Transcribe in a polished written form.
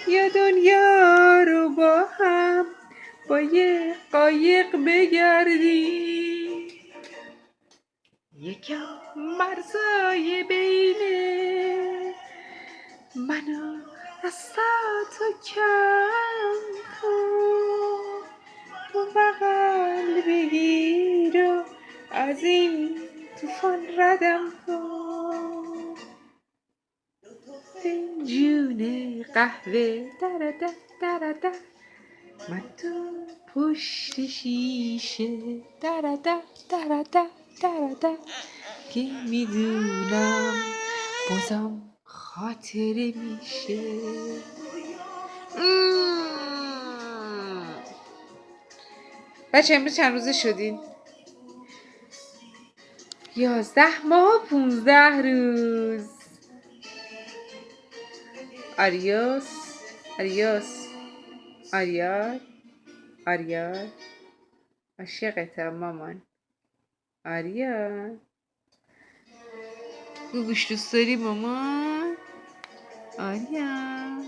یا دنیا رو با هم با یه قایق بگردیم، یکم مرزای بینه منو دستاتو کم کن، تو بغل بگیر و از این طوفان ردم کن. فنجون قهوه درده درده، من تو پشت شیشه درده درده درده، که میدونم بازم خاطره میشه. بچه امروز چند روزه شدین؟ 11 ماه و 15 روز. آریوس آریوس آریار آریار عاشقتم مامان. آریار گوگوش دوست داری مامان؟ آریار